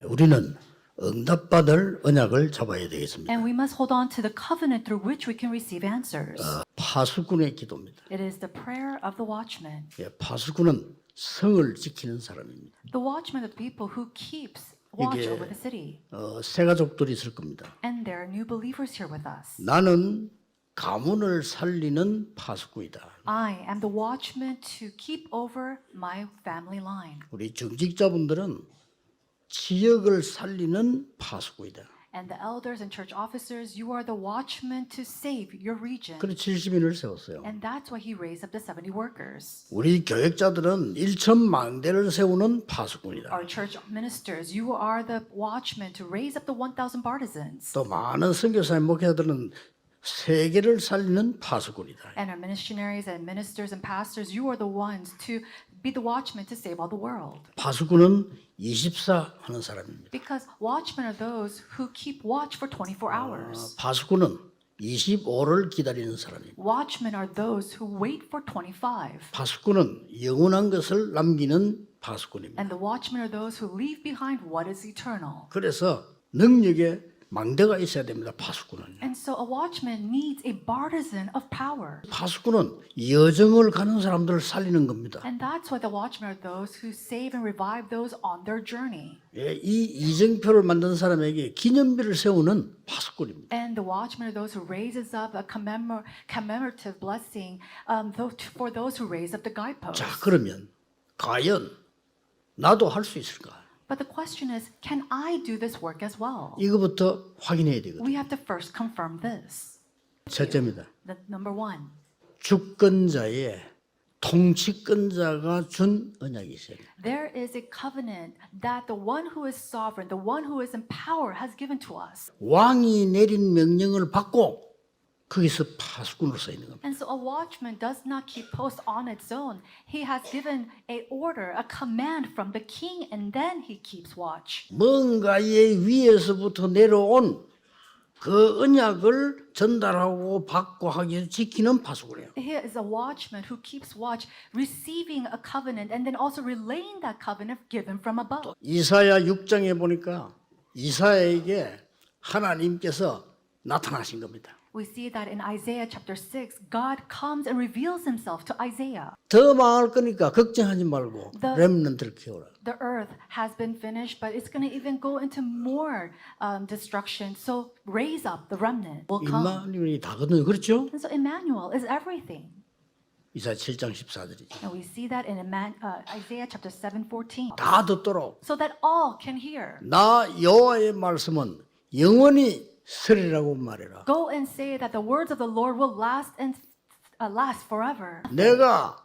우리는 응답받을 언약을 잡아야 되겠습니다. And we must hold on to the covenant through which we can receive answers. 파수꾼의 기도입니다. It is the prayer of the watchman. 예, 파수꾼은 성을 지키는 사람입니다. The watchman is the people who keeps watch 이게 over the city. 새 가족들이 있을 겁니다. And there are new believers here with us. 나는 가문을 살리는 파수꾼이다. I am the watchman to keep over my family line. 우리 정직자분들은 지역을 살리는 파수꾼이다. And the elders and church officers, you are the watchmen to save your region. 그래 70인을 세웠어요. And that's why he raised up the 70 workers. 우리 교역자들은 1천망대를 세우는 파수꾼이다. Our church ministers, you are the watchmen to raise up the 1,000 partisans. 또 많은 선교사님 목회자들은 세계를 살리는 파수꾼이다. And our missionaries and ministers and pastors, you are the ones to be the watchmen to save all the world. 파수꾼은 24 하는 사람입니다. Because watchmen are those who keep watch for 24 hours. 파수꾼은 25를 기다리는 사람입니다. Watchmen are those who wait for 25. 파수꾼은 영원한 것을 남기는 파수꾼입니다. And the watchmen are those who leave behind what is eternal. 그래서 능력에 망대가 있어야 됩니다. 파수꾼은. And so a watchman needs a partisan of power. 파수꾼은 여정을 가는 사람들을 살리는 겁니다. And that's why the watchmen are those who save and revive those on their journey. 예, 이 이정표를 만든 사람에게 기념비를 세우는 파수꾼입니다. And the watchmen are those who raises up a commemorative blessing for those who raise up the guideposts. 자, 그러면 과연 나도 할 수 있을까? But the question is, can I do this work as well? 이거부터 확인해야 되거든요. We have to first confirm this. 첫째입니다. The number one, 주권자의 통치권자가 준 언약이 있어요. there is a covenant that the one who is sovereign, the one who is in power has given to us. 왕이 내린 명령을 받고 거기서 파수꾼으로 서 있는 겁니다. And so a watchman does not keep post on its own. He has given a order, a command from the king, and then he keeps watch. 뭔가의 위에서부터 내려온 그 언약을 전달하고 받고 하기 위해서 지키는 파수꾼이에요. He is a watchman who keeps watch, receiving a covenant and then also relaying that covenant given from above. 이사야 6장에 보니까 이사야에게 하나님께서 나타나신 겁니다. We see that in Isaiah chapter 6, God comes and reveals himself to Isaiah. 더 망할 거니까 걱정하지 말고 렘넌트를 키워라. The earth has been finished, but it's going to even go into more destruction. So raise up the remnant will come. 임마누엘이 다거든요. 그렇죠? And so Emmanuel is everything. 이사야 7장 14절이죠. And we see that in Isaiah chapter 7:14. 다 듣도록 So that all can hear. 나 여호와의 말씀은 영원히 서리라고 말해라. Go and say that the words of the Lord will last and last forever. 내가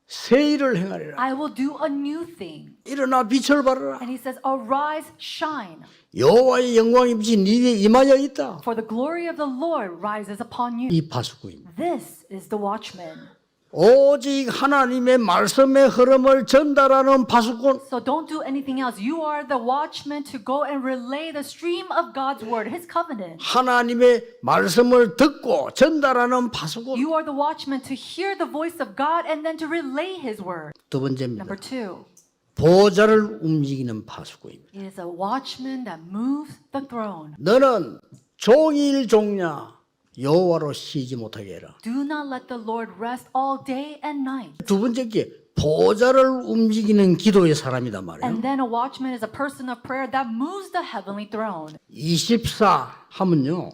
새 일을 행하리라. I will do a new thing. 일어나 빛을 발하라. And he says, arise, shine, 여호와의 영광이 빛이 네 위에 임하여 있다. for the glory of the Lord rises upon you. 이 파수꾼입니다. This is the watchman. 오직 하나님의 말씀의 흐름을 전달하는 파수꾼. So don't do anything else. You are the watchman to go and relay the stream of God's word, his covenant. 하나님의 말씀을 듣고 전달하는 파수꾼. You are the watchman to hear the voice of God and then to relay his word. 두 번째입니다. Number two, 보좌를 움직이는 파수꾼입니다. it is a watchman that moves the throne. 너는 종일 종냐 여호와로 쉬지 못하게 해라. Do not let the Lord rest all day and night. 두 번째 게 보좌를 움직이는 기도의 사람이단 말이에요. And then a watchman is a person of prayer that moves the heavenly throne. 24 하면요.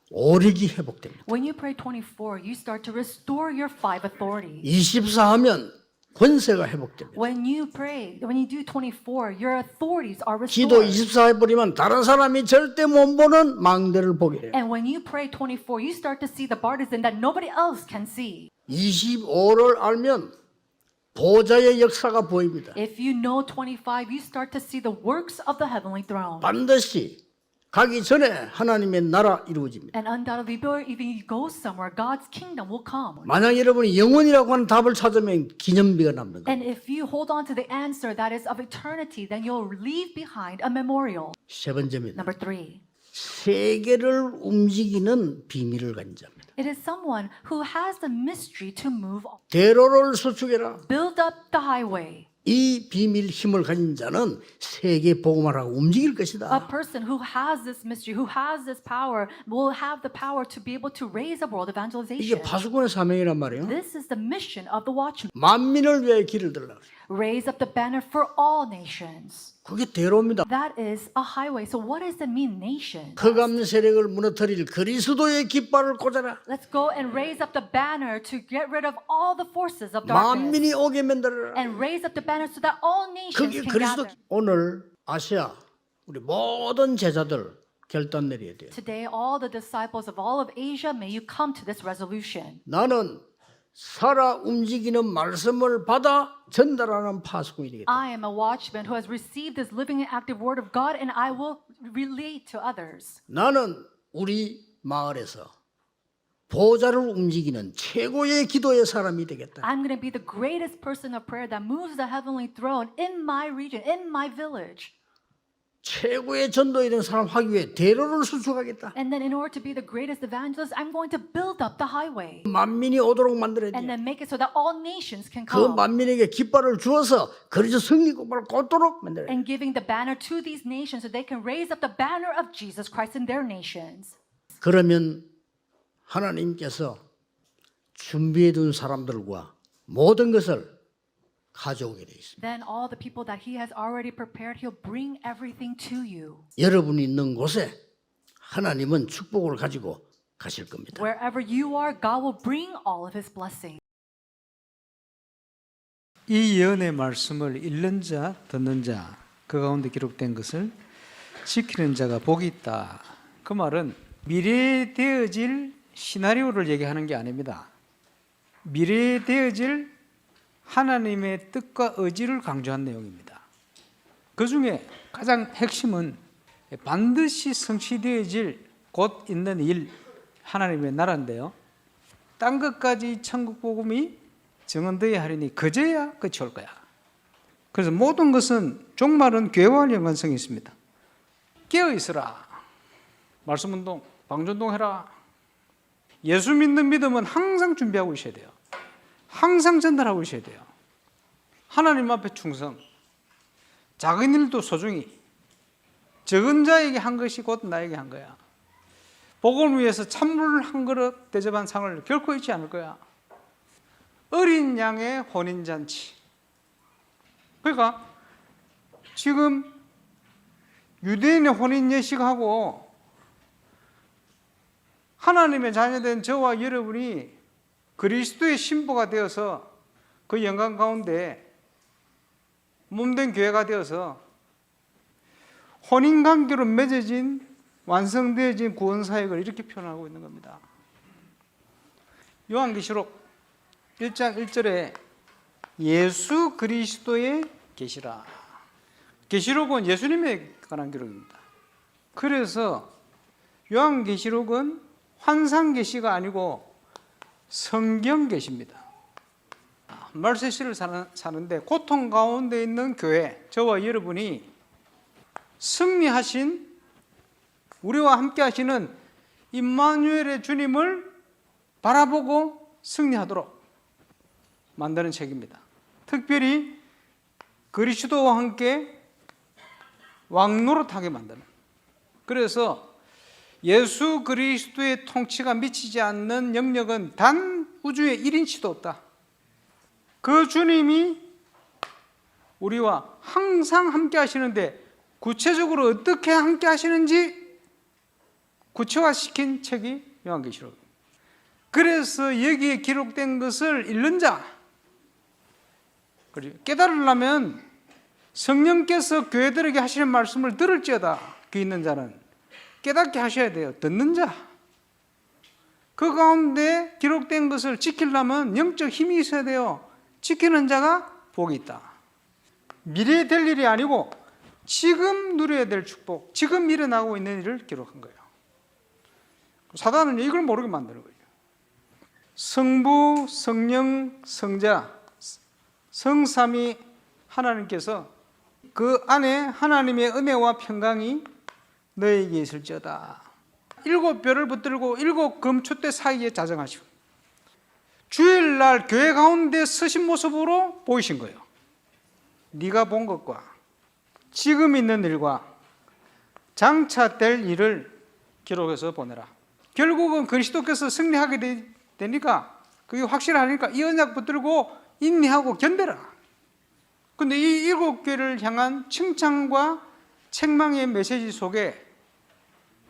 오력이 회복됩니다. When you pray 24, you start to restore your five authorities. 24 하면 권세가 회복됩니다. When you do 24, your authorities are 기도 restored. 24 해버리면 다른 사람이 절대 못 보는 망대를 보게 돼요. And when you pray 24, you start to see the partisan that nobody else can see. 25를 알면 보좌의 역사가 보입니다. If you know 25, you start to see the works of the heavenly throne. 반드시 가기 전에 하나님의 나라 이루어집니다. And undoubtedly, before even you go somewhere, God's kingdom will come. 만약 여러분이 영원이라고 하는 답을 찾으면 기념비가 남는 거예요. And if you hold on to the answer that is of eternity, then you'll leave behind a memorial. 세 번째입니다. Number three, 세계를 움직이는 비밀을 가진 자입니다. it is someone who has the mystery to move, 대로를 수축해라. build up the highway. 이 비밀 힘을 가진 자는 세계 복음화라고 움직일 A 것이다. person who has this mystery, who has this power, will have the power to be able to raise up world 이게 evangelization. 파수꾼의 사명이란 말이에요. This is the mission of the watchman. 만민을 위해 길을 들라. Raise up the banner for all nations. 그게 대로입니다. That is a highway. So what does it mean, nation? 흑암 세력을 무너뜨릴 그리스도의 깃발을 꽂아라. Let's go and raise up the banner to get rid of all the forces of darkness. 만민이 오게 만들어라. And raise up the banner so that all nations 그게 can 그리스도. gather. 오늘 아시아 우리 모든 제자들 결단 내려야 돼요. Today, all the disciples of all of Asia, may you come to this resolution. 나는 살아 움직이는 말씀을 받아 전달하는 파수꾼이 되겠다. I am a watchman who has received this living and active word of God, and I will relate to others. 나는 우리 마을에서 보좌를 움직이는 최고의 기도의 사람이 되겠다. I'm going to be the greatest person of prayer that moves the heavenly throne in my region, in my village. 최고의 전도에 대한 사람 하기 위해 대로를 수축하겠다. And then in order to be the greatest evangelist, I'm going to build up the highway. 만민이 오도록 만들어야 And 돼. then make it so that all nations can 그 come. 만민에게 깃발을 주어서 그리스도 승리 깃발을 꽂도록 만들어야 돼. And giving the banner to these nations so they can raise up the banner of Jesus Christ in their nations. 그러면 하나님께서 준비해 둔 사람들과 모든 것을 가져오게 돼 있습니다. Then all the people that he has already prepared, he'll bring everything to you. 여러분이 있는 곳에 하나님은 축복을 가지고 가실 겁니다. Wherever you are, God will bring all of his blessings. 이 예언의 말씀을 읽는 자, 듣는 자, 그 가운데 기록된 것을 지키는 자가 복이 있다. 그 말은 미래에 되어질 시나리오를 얘기하는 게 아닙니다. 미래에 되어질 하나님의 뜻과 의지를 강조한 내용입니다. 그 중에 가장 핵심은 반드시 성취되어질 곧 있는 일, 하나님의 나라인데요. 딴 것까지 천국 복음이 증언되어야 하리니 그제야 끝이 올 거야. 그래서 모든 것은 종말은 교회와 연관성이 있습니다. 깨어 있으라. 말씀운동, 방전동 해라. 예수 믿는 믿음은 항상 준비하고 있어야 돼요. 항상 전달하고 있어야 돼요. 하나님 앞에 충성, 작은 일도 소중히, 적은 자에게 한 것이 곧 나에게 한 거야. 복음을 위해서 찬물 한 그릇 대접한 상을 결코 잊지 않을 거야. 어린 양의 혼인잔치. 그러니까 지금 유대인의 혼인 예식하고 하나님의 자녀된 저와 여러분이 그리스도의 신부가 되어서 그 영광 가운데 몸된 교회가 되어서 혼인관계로 맺어진 완성되어진 구원사역을 이렇게 표현하고 있는 겁니다. 요한계시록 1장 1절에 예수 그리스도의 계시라. 계시록은 예수님에 관한 기록입니다. 그래서 요한계시록은 환상계시가 아니고 성경계시입니다. 말세시를 사는데 고통 가운데 있는 교회, 저와 여러분이 승리하신, 우리와 함께 하시는 임마누엘의 주님을 바라보고 승리하도록 만드는 책입니다. 특별히 그리스도와 함께 왕노릇하게 만드는. 그래서 예수 그리스도의 통치가 미치지 않는 영역은 단 우주에 1인치도 없다. 그 주님이 우리와 항상 함께 하시는데 구체적으로 어떻게 함께 하시는지 구체화시킨 책이 요한계시록입니다. 그래서 여기에 기록된 것을 읽는 자, 깨달으려면 성령께서 교회들에게 하시는 말씀을 들을지어다. 귀 있는 자는 깨닫게 하셔야 돼요. 듣는 자, 그 가운데 기록된 것을 지키려면 영적 힘이 있어야 돼요. 지키는 자가 복이 있다. 미래에 될 일이 아니고 지금 누려야 될 축복, 지금 일어나고 있는 일을 기록한 거예요. 사단은 이걸 모르게 만드는 거예요. 성부, 성령, 성자, 성삼위 하나님께서 그 안에 하나님의 은혜와 평강이 너에게 있을지어다. 7별을 붙들고 7 금초대 사이에 자정하시고 주일날 교회 가운데 서신 모습으로 보이신 거예요. 네가 본 것과 지금 있는 일과 장차 될 일을 기록해서 보내라. 결국은 그리스도께서 승리하게 되니까 그게 확실하니까 이 언약 붙들고 인내하고 견뎌라. 근데 이 7교회를 향한 칭찬과 책망의 메시지 속에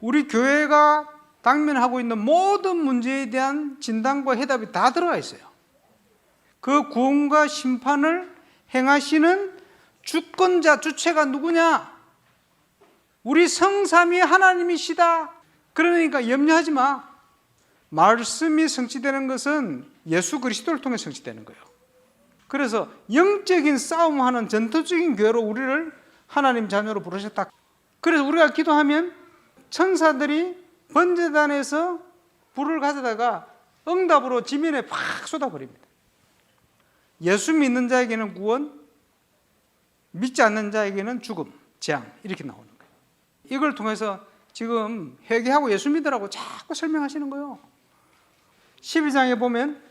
우리 교회가 당면하고 있는 모든 문제에 대한 진단과 해답이 다 들어가 있어요. 그 구원과 심판을 행하시는 주권자, 주체가 누구냐? 우리 성삼위 하나님이시다. 그러니까 염려하지 마. 말씀이 성취되는 것은 예수 그리스도를 통해 성취되는 거예요. 그래서 영적인 싸움하는 전투적인 교회로 우리를 하나님 자녀로 부르셨다. 그래서 우리가 기도하면 천사들이 번제단에서 불을 가져다가 응답으로 지면에 팍 쏟아버립니다. 예수 믿는 자에게는 구원, 믿지 않는 자에게는 죽음, 재앙 이렇게 나오는 거예요. 이걸 통해서 지금 회개하고 예수 믿으라고 자꾸 설명하시는 거예요. 12장에 보면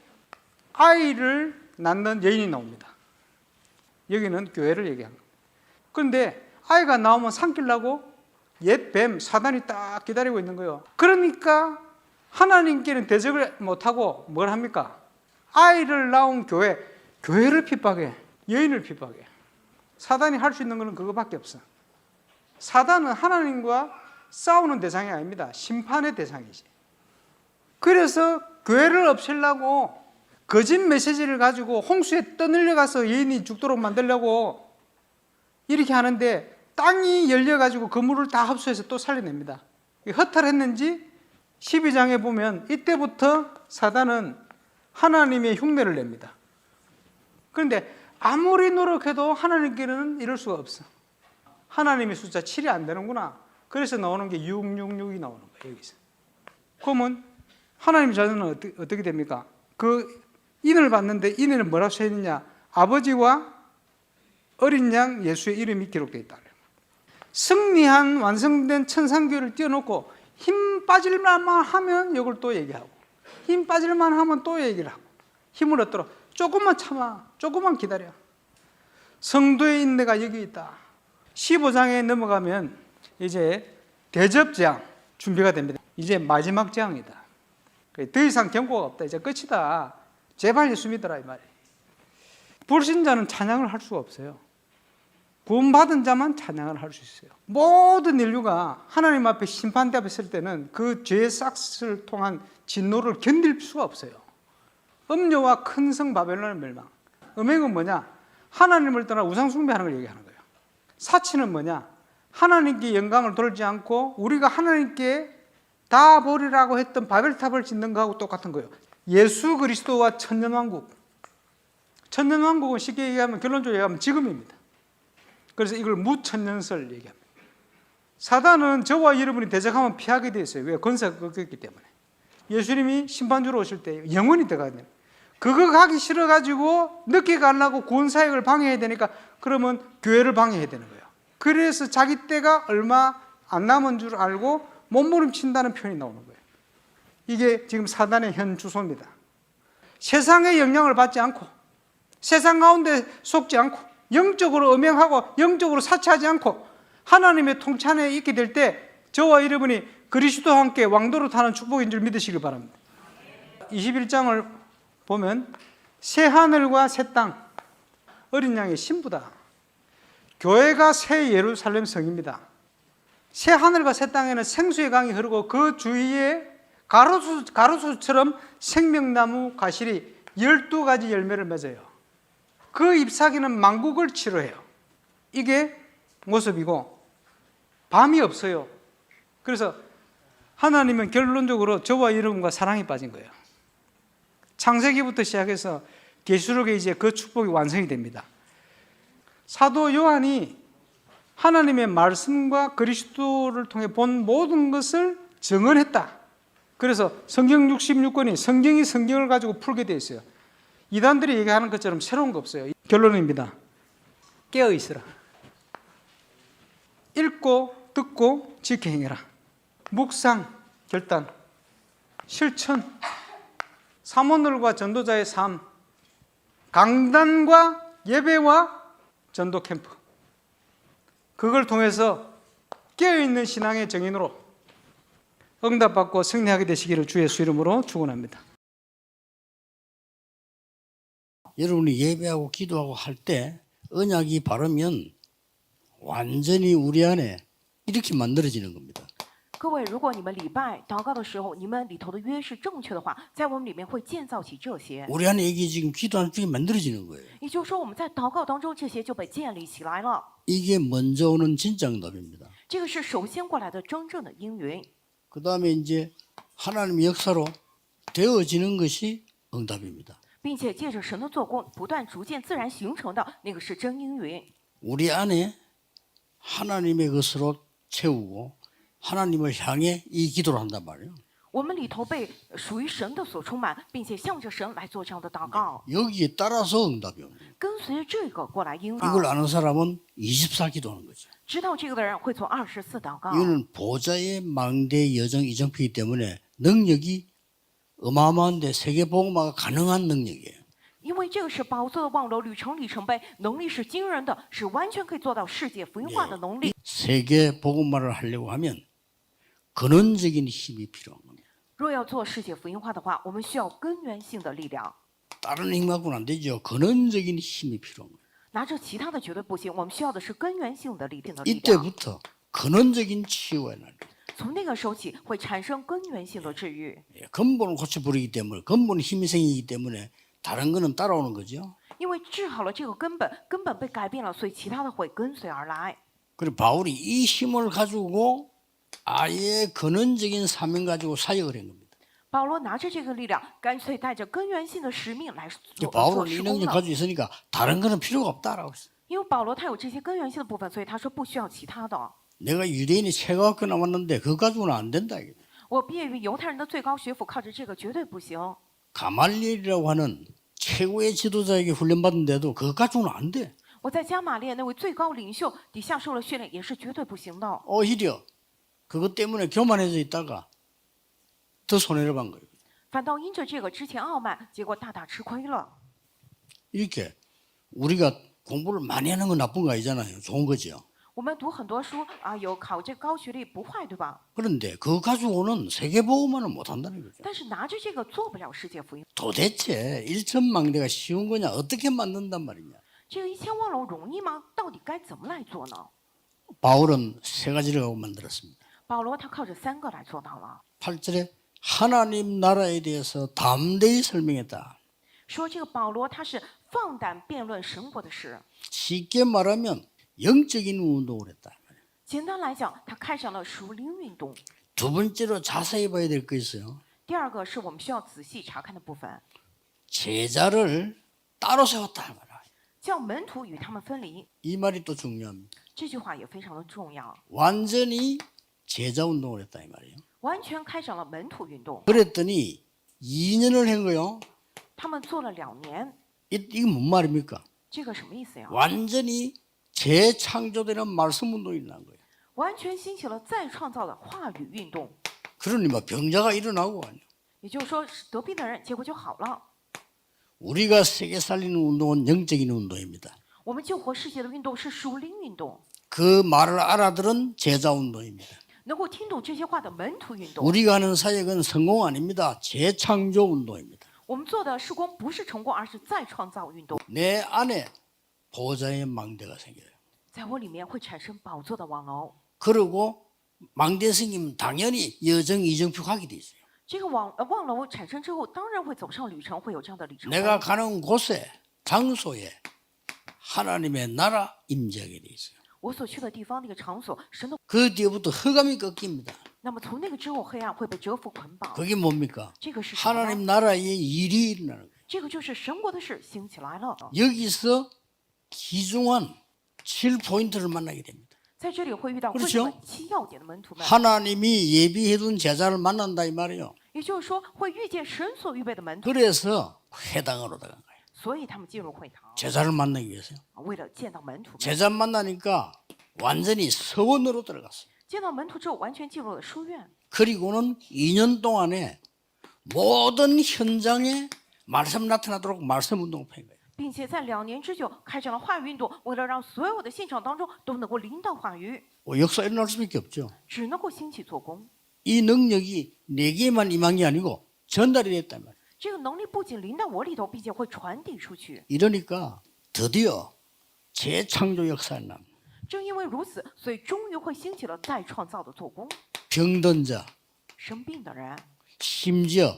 아이를 낳는 여인이 나옵니다. 여기는 교회를 얘기한 겁니다. 그런데 아이가 나오면 삼키려고 옛 뱀 사단이 딱 기다리고 있는 거예요. 그러니까 하나님께는 대적을 못하고 뭘 합니까? 아이를 낳은 교회를 핍박해, 여인을 핍박해. 사단이 할 수 있는 것은 그거밖에 없어. 사단은 하나님과 싸우는 대상이 아닙니다. 심판의 대상이지. 그래서 교회를 없애려고 거짓 메시지를 가지고 홍수에 떠밀려가서 여인이 죽도록 만들려고 이렇게 하는데 땅이 열려가지고 그 물을 다 흡수해서 또 살려냅니다. 허탈했는지 12장에 보면 이때부터 사단은 하나님의 흉내를 냅니다. 그런데 아무리 노력해도 하나님께는 이럴 수가 없어. 하나님의 숫자 7이 안 되는구나. 그래서 나오는 게 666이 나오는 거예요. 여기서. 그러면 하나님 자녀는 어떻게 됩니까? 그 인을 봤는데 인에는 뭐라고 써있느냐? 아버지와 어린 양 예수의 이름이 기록되어 있다. 승리한 완성된 천상교회를 띄워놓고 힘 빠질만 하면 이걸 또 얘기하고 힘 빠질만 하면 또 얘기를 하고 힘을 얻도록 조금만 참아, 조금만 기다려. 성도의 인내가 여기 있다. 15장에 넘어가면 이제 대접재앙 준비가 됩니다. 이제 마지막 재앙이다. 더 이상 경고가 없다. 이제 끝이다. 제발 예수 믿어라 이 말이에요. 불신자는 찬양을 할 수가 없어요. 구원받은 자만 찬양을 할 수 있어요. 모든 인류가 하나님 앞에 심판대 앞에 설 때는 그 죄의 싹을 통한 진노를 견딜 수가 없어요. 음료와 큰 성 바벨론의 멸망. 음행은 뭐냐? 하나님을 떠나 우상 숭배하는 걸 얘기하는 거예요. 사치는 뭐냐? 하나님께 영광을 돌지 않고 우리가 하나님께 다 버리라고 했던 바벨탑을 짓는 거하고 똑같은 거예요. 예수 그리스도와 천년왕국. 천년왕국은 쉽게 얘기하면 결론적으로 얘기하면 지금입니다. 그래서 이걸 무천년설 얘기합니다. 사단은 저와 여러분이 대적하면 피하게 되어 있어요. 왜? 권세가 꺾였기 때문에. 예수님이 심판주로 오실 때 영원히 들어가야 돼요. 그거 가기 싫어가지고 늦게 가려고 구원사역을 방해해야 되니까 그러면 교회를 방해해야 되는 거예요. 그래서 자기 때가 얼마 안 남은 줄 알고 몸부림친다는 표현이 나오는 거예요. 이게 지금 사단의 현 주소입니다. 세상의 영향을 받지 않고 세상 가운데 속지 않고 영적으로 음행하고 영적으로 사치하지 않고 하나님의 통치 안에 있게 될 때 저와 여러분이 그리스도와 함께 왕도로 타는 축복인 줄 믿으시길 바랍니다. 21장을 보면 새 하늘과 새 땅, 어린 양의 신부다. 교회가 새 예루살렘 성입니다. 새 하늘과 새 땅에는 생수의 강이 흐르고 그 주위에 가로수처럼 생명나무 가실이 12가지 열매를 맺어요. 그 잎사귀는 만국을 치료해요. 이게 모습이고 밤이 없어요. 그래서 하나님은 결론적으로 저와 여러분과 사랑에 빠진 거예요. 창세기부터 시작해서 계시록에 이제 그 축복이 완성이 됩니다. 사도 요한이 하나님의 말씀과 그리스도를 통해 본 모든 것을 증언했다. 그래서 성경 66권이 성경이 성경을 가지고 풀게 되어 있어요. 이단들이 얘기하는 것처럼 새로운 거 없어요. 결론입니다. 깨어 있으라. 읽고 듣고 지켜 행해라. 묵상, 결단, 실천, 사모들과 전도자의 삶, 강단과 예배와 전도 캠프. 그걸 통해서 깨어있는 신앙의 정인으로 응답받고 승리하게 되시기를 주 예수 이름으로 축원합니다. 여러분이 예배하고 기도하고 할 때 언약이 바르면 완전히 우리 안에 이렇게 만들어지는 겁니다. 各位，如果你们礼拜祷告的时候，你们里头的约是正确的话，在我们里面会建造起这些。 우리 안에 이게 지금 기도하는 중에 만들어지는 거예요. 也就是说，我们在祷告当中，这些就被建立起来了。 이게 먼저 오는 진짜 응답입니다. 这个是首先过来的真正的应允， 그 다음에 이제 하나님의 역사로 되어지는 것이 응답입니다. 并且借着神的做工，不断逐渐自然形成的那个是真应允。 우리 안에 하나님의 것으로 채우고 하나님을 향해 이 기도를 한단 말이에요. 我们里头被属于神的所充满，并且向着神来做这样的祷告， 여기에 따라서 응답이 옵니다. 跟随着这个过来应允。 이걸 아는 사람은 24 기도하는 거죠. 知道这个的人会做24祷告。 이거는 보좌의 망대 여정 이정표이기 때문에 능력이 어마어마한데 세계복음화가 가능한 능력이에요. 因为这个是宝座的望楼，里程碑，能力是惊人的，是完全可以做到世界福音化的能力。 세계복음화를 하려고 하면 근원적인 힘이 필요한 겁니다. 若要做世界福音化的话，我们需要根源性的力量， 다른 힘 갖고는 안 되죠. 근원적인 힘이 필요한 거예요. 拿着其他的绝对不行。我们需要的是根源性的力量。 이때부터 근원적인 치유가 나요. 从那个时候起，会产生根源性的治愈， 근본을 고쳐버리기 때문에 근본 힘이 생기기 때문에 다른 거는 따라오는 거죠. 因为治好了这个根本被改变了，所以其他的会跟随而来。 그리고 바울이 이 힘을 가지고 아예 근원적인 사명 가지고 사역을 한 겁니다. 保罗拿着这个力量，干脆带着根源性的使命来做 바울은 이 施 능력 工了。 가지고 있으니까 다른 거는 필요가 없다라고 했어요. 因为保罗他有这些根源性的部分，所以他说不需要其他的。 내가 유대인이 최고학교 나왔는데 그거 가지고는 안 된다. 이게. 我毕业于犹太人的最高学府，靠着这个绝对不行。 가말리엘이라고 하는 최고의 지도자에게 훈련받은데도 그거 가지고는 안 돼. 我在加玛列那位最高领袖底下受了训练，也是绝对不行的。 오히려 그것 때문에 교만해져 있다가 더 손해를 본 거예요. 反倒因着这个之前傲慢，结果大大吃亏了。 이렇게 우리가 공부를 많이 하는 건 나쁜 거 아니잖아요. 좋은 거죠. 我们读很多书啊，有考这高学历不坏，对吧？ 그런데 그거 가지고는 세계보험만은 못한다는 거죠. 但是拿着这个做不了世界福音。 도대체 일천망대가 쉬운 거냐? 어떻게 만든단 말이냐? 这个1000万楼容易吗？到底该怎么来做呢？ 바울은 세 가지를 갖고 만들었습니다. 保罗他靠着3个来做到了。 8절에 하나님 나라에 대해서 담대히 설명했다. 说这个保罗他是放胆辩论神国的事。 쉽게 말하면 영적인 운동을 했다. 简单来讲，他开展了属灵运动。 두 번째로 자세히 봐야 될 거 있어요. 第二个是我们需要仔细查看的部分， 제자를 따로 세웠다. 叫门徒与他们分离。 이 말이 또 중요합니다. 这句话也非常的重要， 완전히 제자 운동을 했다 이 말이에요. 完全开展了门徒运动。 그랬더니 2년을 한 거요. 他们做了2年， 이게 뭔 말입니까? 这个什么意思呀？ 완전히 재창조되는 말씀 운동이 일어난 거예요. 完全兴起了再创造的话语运动。 그러니 막 병자가 일어나고 아니요. 也就是说，得病的人结果就好了。 우리가 세계 살리는 운동은 영적인 운동입니다. 我们救活世界的运动是属灵运动， 그 말을 알아들은 제자 운동입니다. 能够听懂这些话的门徒运动。 우리가 하는 사역은 성공 아닙니다. 재창조 운동입니다. 我们做的施工不是成功，而是再创造运动。 내 안에 보좌의 망대가 생겨요. 在我里面会产生宝座的网楼， 그리고 망대 생기면 당연히 여정 이정표 가게 돼 있어요. 这个网楼产生之后，当然会走上旅程，会有这样的里程碑。 내가 가는 곳에 장소에 하나님의 나라 임재하게 돼 있어요. 我所去的地方那个场所，神的。 그 뒤부터 흑암이 꺾입니다. 那么从那个之后，黑暗会被折服捆绑。 그게 뭡니까? 这个是什么呢？ 하나님 나라의 일이 일어나는 거예요. 这个就是神国的事兴起来了。 여기서 귀중한 7포인트를 만나게 됩니다. 在这里会遇到会 그렇죠 7要点的门徒们， 하나님이 예비해둔 제자를 만난다 이 말이에요. 也就是说会遇见神所预备的门徒， 그래서 회당으로 들어간 거예요. 所以他们进入会堂， 제자를 만나기 위해서요. 为了见到门徒们。 제자 만나니까 완전히 서원으로 들어갔어요. 见到门徒之后，完全进入了书院。 그리고는 2년 동안에 모든 현장에 말씀 나타나도록 말씀 운동을 한 거예요. 并且在2年之久开展了话语运动，为了让所有的现场当中都能够领导话语， 역사 일어날 수밖에 없죠. 只能够兴起做工。 이 능력이 내게만 임한 게 아니고 전달이 됐단 말이에요. 这个能力不仅临到我里头，并且会传递出去。 이러니까 드디어 재창조 역사에 납니다. 正因为如此，所以终于会兴起了再创造的做工。 병든 자, 生病的人， 심지어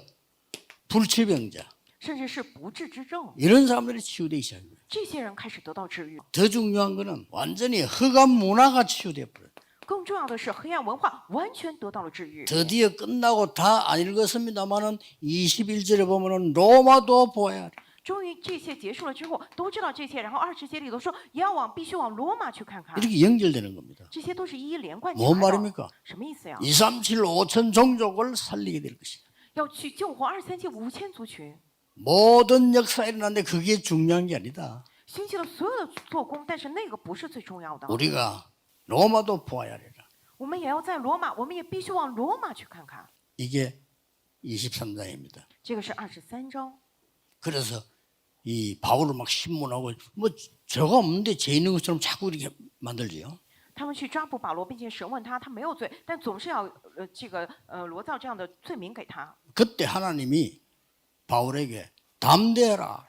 불치병자 甚至是不治之症， 이런 사람들이 치유되기 시작합니다. 这些人开始得到治愈。 더 중요한 거는 완전히 흑암 문화가 치유돼 버려요. 更重要的是，黑暗文化完全得到了治愈。 드디어 끝나고 다 안 읽었습니다만은 21절에 보면은 로마도 보아야 돼. 终于这些结束了之后，都知道这些，然后20节里头说，也要必须往罗马去看看。 이렇게 연결되는 겁니다. 这些都是一一连贯起 뭔 来的。 말입니까? 什么意思呀？ 237 5천 종족을 살리게 될 것이다. 要去救活237 5000族群， 모든 역사가 일어났는데 그게 중요한 게 아니다. 兴起了所有的做工，但是那个不是最重要的。 우리가 로마도 보아야 되라. 我们也要在罗马，我们也必须往罗马去看看。 이게 23장입니다. 这个是23章。 그래서 이 바울을 막 신문하고 뭐 죄가 없는데 죄 있는 것처럼 자꾸 이렇게 만들지요. 他们去抓捕保罗，并且审问他，他没有罪，但总是要罗造这样的罪名给他。 그때 하나님이 바울에게 담대해라.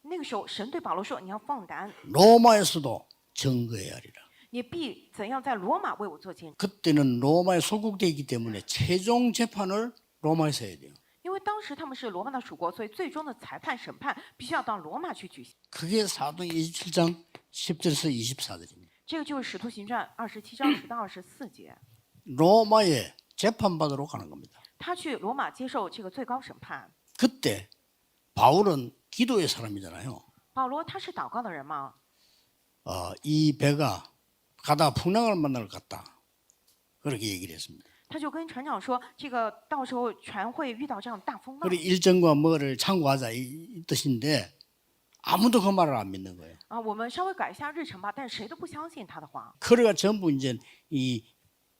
那个时候，神对保罗说：“你要放胆， 로마에서도 증거해야 하리라. 你必怎样在罗马为我做见证。 그때는 로마에 소국되어 있기 때문에 최종 재판을 로마에서 해야 돼요. 因为当时他们是罗马的属国，所以最终的裁判审判必须要到罗马去举行。 그게 사도 27장 10절에서 24절입니다. 这个就是《使徒行传》27章10到24节， 로마에 재판받으러 가는 겁니다. 他去罗马接受这个最高审判。 그때 바울은 기도의 사람이잖아요. 保罗他是祷告的人嘛， 이 배가 가다가 풍랑을 만날 것 같다. 그렇게 얘기를 했습니다. 他就跟船长说：“这个到时候船会遇到这样大风浪 우리 일정과 뭐를 참고하자 이 뜻인데 아무도 그 말을 안 믿는 거예요. 啊，我们稍微改一下日程吧。”但谁都不相信他的话。 그래가 전부 이제 이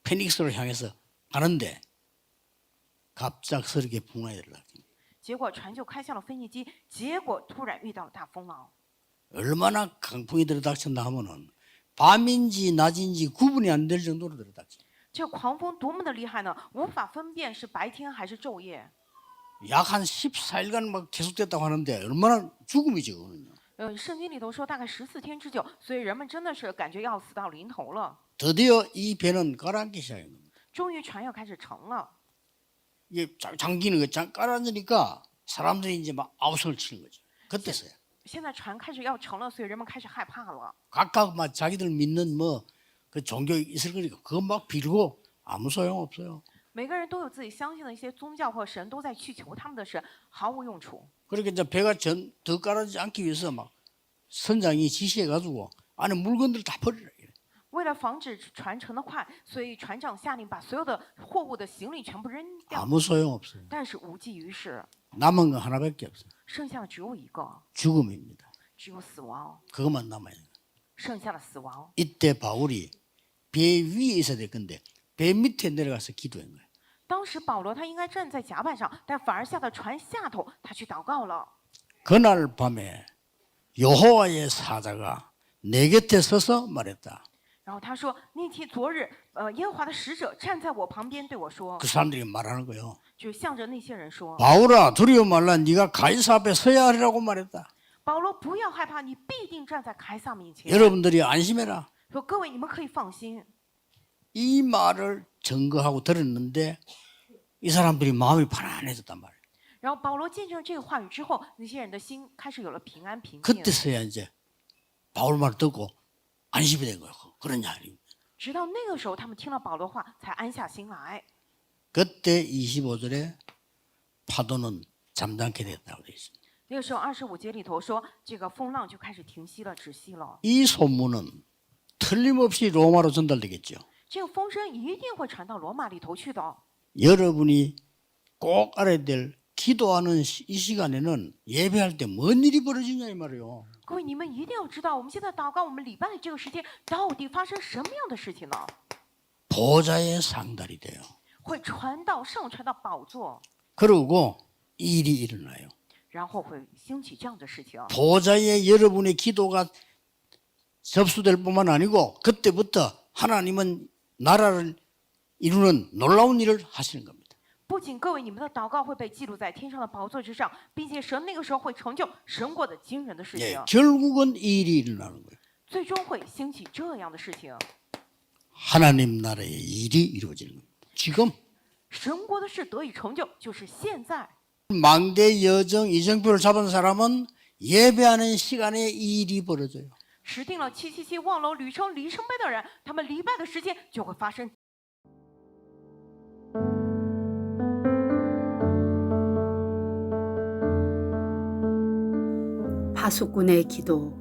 페닉스로 향해서 가는데 갑작스럽게 풍랑이 들어갔습니다. 结果船就开向了腓尼基，结果突然遇到了大风浪。 얼마나 강풍이 들어닥쳤나 하면은 밤인지 낮인지 구분이 안 될 정도로 들어닥쳐. 这狂风多么的厉害呢？无法分辨是白天还是昼夜。 약 한 14일간 막 계속됐다고 하는데 얼마나 죽음이지 그거는요. 圣经里头说大概14天之久，所以人们真的是感觉要死到临头了。 드디어 이 배는 가라앉기 시작한 겁니다. 终于船要开始沉了， 이게 잠기는 거 가라앉으니까 사람들이 이제 막 아우성을 치는 거죠. 그때서야. 现在船开始要沉了，所以人们开始害怕了。 각각 막 자기들 믿는 뭐 그 종교 있을 거니까 그거 막 빌고 아무 소용 없어요. 每个人都有自己相信的一些宗教或神，都在去求他们的神，毫无用处。 그렇게 이제 배가 더 가라앉지 않기 위해서 막 선장이 지시해가지고 안에 물건들 다 버리라. 为了防止船沉得快，所以船长下令把所有的货物的行李全部扔掉， 아무 소용 없어요. 但是无济于事， 남은 건 하나밖에 없어요. 剩下的只有一个， 죽음입니다. 只有死亡， 그것만 남아요. 剩下的死亡。 이때 바울이 배 위에 있어야 될 건데 배 밑에 내려가서 기도한 거예요. 当时保罗他应该站在甲板上，但反而下到船下头，他去祷告了。 그날 밤에 여호와의 사자가 내 곁에 서서 말했다. 然后他说：“那天昨日，耶和华的使者站在我旁边对我说， 그 사람들이 말하는 거예요. 就向着那些人说， 바울아 두려워 말라 네가 가이사 앞에 서야 하리라고 말했다. 保罗不要害怕，你必定站在凯撒面前。 여러분들이 안심해라. 说各位，你们可以放心。 이 말을 증거하고 들었는데 이 사람들이 마음이 편안해졌단 말이에요. 然后保罗见证这个话语之后，那些人的心开始有了平安平静。 그때서야 이제 바울 말을 듣고 안심이 된 거예요. 그런 이야기. 直到那个时候，他们听了保罗话，才安下心来。 그때 25절에 파도는 잠잠게 됐다고 되어 있습니다. 那个时候25节里头说，这个风浪就开始停息了，止息了。 이 소문은 틀림없이 로마로 전달되겠죠. 这个风声一定会传到罗马里头去的。 여러분이 꼭 알아야 될 기도하는 이 시간에는 예배할 때 뭔 일이 벌어지냐 이 말이에요. 各位，你们一定要知道，我们现在祷告，我们礼拜这个时间到底发生什么样的事情呢？ 보좌의 상달이 돼요. 会上传到宝座， 그리고 일이 일어나요. 然后会兴起这样的事情。 보좌에 여러분의 기도가 접수될 뿐만 아니고 그때부터 하나님은 나라를 이루는 놀라운 일을 하시는 겁니다. 不仅各位你们的祷告会被记录在天上的宝座之上，并且神那个时候会成就神国的惊人的事 예, 情， 결국은 이 일이 일어나는 거예요. 最终会兴起这样的事情。 하나님 나라의 일이 이루어지는 겁니다. 지금 神国的事得以成就，就是现在。 망대 여정 이정표를 잡은 사람은 예배하는 시간에 이 일이 벌어져요. 持定了777望楼旅程里程碑的人，他们礼拜的时间就会发生。 파수꾼의 기도,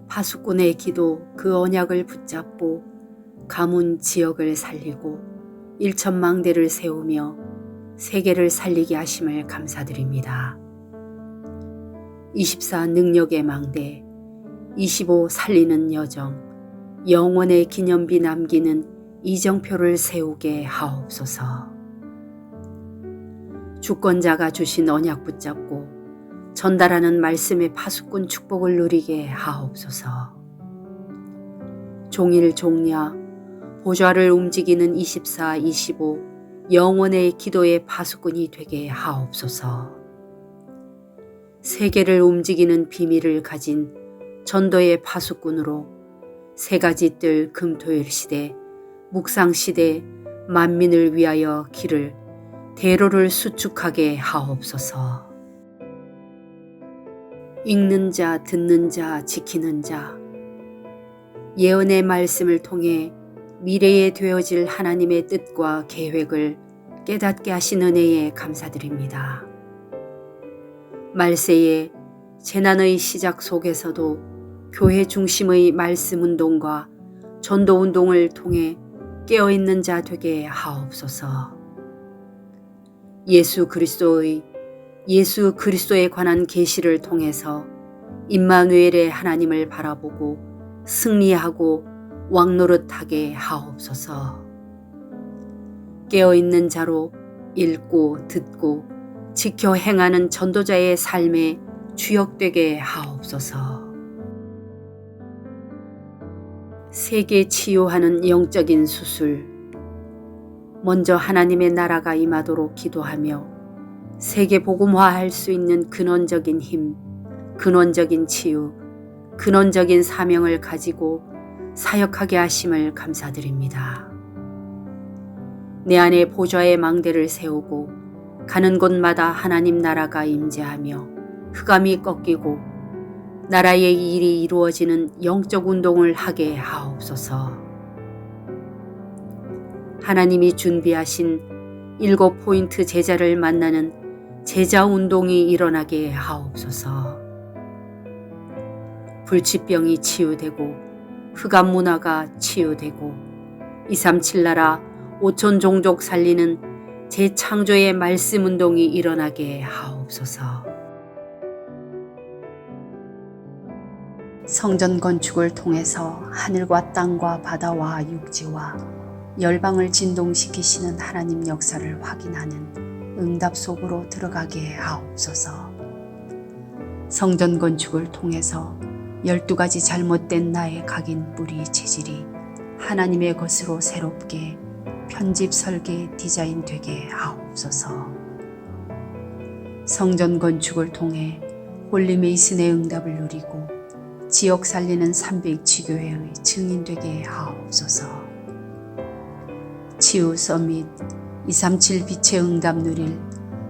파수꾼의 기도 그 언약을 붙잡고 가문 지역을 살리고 1천망대를 세우며 세계를 살리게 하심을 감사드립니다. 24 능력의 망대, 25 살리는 여정, 영원의 기념비 남기는 이정표를 세우게 하옵소서. 주권자가 주신 언약 붙잡고 전달하는 말씀의 파수꾼 축복을 누리게 하옵소서. 종일 종야 보좌를 움직이는 24, 25 영원의 기도의 파수꾼이 되게 하옵소서. 세계를 움직이는 비밀을 가진 전도의 파수꾼으로 세 가지 뜰 금토일 시대, 묵상 시대 만민을 위하여 길을 대로를 수축하게 하옵소서. 읽는 자, 듣는 자, 지키는 자, 예언의 말씀을 통해 미래에 되어질 하나님의 뜻과 계획을 깨닫게 하신 은혜에 감사드립니다. 말세의 재난의 시작 속에서도 교회 중심의 말씀 운동과 전도 운동을 통해 깨어있는 자 되게 하옵소서. 예수 그리스도에 관한 계시를 통해서 임마누엘의 하나님을 바라보고 승리하고 왕노릇하게 하옵소서. 깨어있는 자로 읽고 듣고 지켜 행하는 전도자의 삶에 주역되게 하옵소서. 세계 치유하는 영적인 수술, 먼저 하나님의 나라가 임하도록 기도하며 세계 복음화할 수 있는 근원적인 힘, 근원적인 치유, 근원적인 사명을 가지고 사역하게 하심을 감사드립니다. 내 안에 보좌의 망대를 세우고 가는 곳마다 하나님 나라가 임재하며 흑암이 꺾이고 나라의 일이 이루어지는 영적 운동을 하게 하옵소서. 하나님이 준비하신 7포인트 제자를 만나는 제자 운동이 일어나게 하옵소서. 불치병이 치유되고 흑암 문화가 치유되고 237 나라 5천 종족 살리는 재창조의 말씀 운동이 일어나게 하옵소서. 성전 건축을 통해서 하늘과 땅과 바다와 육지와 열방을 진동시키시는 하나님 역사를 확인하는 응답 속으로 들어가게 하옵소서. 성전 건축을 통해서 12가지 잘못된 나의 각인 뿌리 체질이 하나님의 것으로 새롭게 편집 설계 디자인 되게 하옵소서. 성전 건축을 통해 홀리메이슨의 응답을 누리고 지역 살리는 300지교회의 증인 되게 하옵소서. 치유 서밋 237 빛의 응답 누릴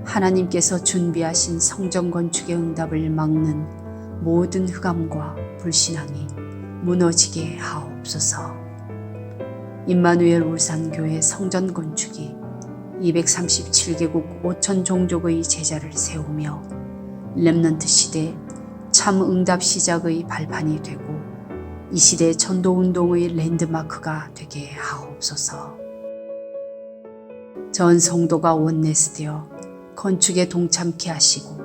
하나님께서 준비하신 성전 건축의 응답을 막는 모든 흑암과 불신앙이 무너지게 하옵소서. 임마누엘 울산교회 성전 건축이 237개국 5천 종족의 제자를 세우며 렘넌트 시대 참 응답 시작의 발판이 되고 이 시대 전도운동의 랜드마크가 되게 하옵소서. 전 성도가 원내스되어 건축에 동참케 하시고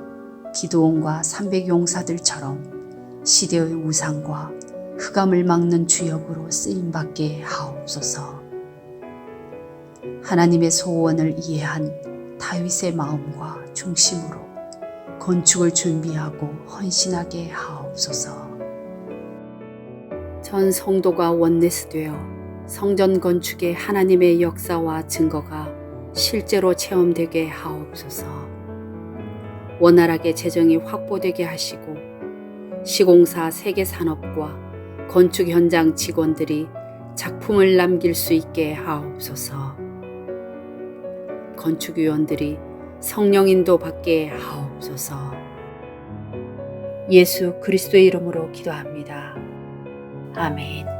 기도원과 300용사들처럼 시대의 우상과 흑암을 막는 주역으로 쓰임받게 하옵소서. 하나님의 소원을 이해한 다윗의 마음과 중심으로 건축을 준비하고 헌신하게 하옵소서. 전 성도가 원내스되어 성전 건축의 하나님의 역사와 증거가 실제로 체험되게 하옵소서. 원활하게 재정이 확보되게 하시고 시공사 세계산업과 건축 현장 직원들이 작품을 남길 수 있게 하옵소서. 건축위원들이 성령 인도 받게 하옵소서. 예수 그리스도의 이름으로 기도합니다. 아멘.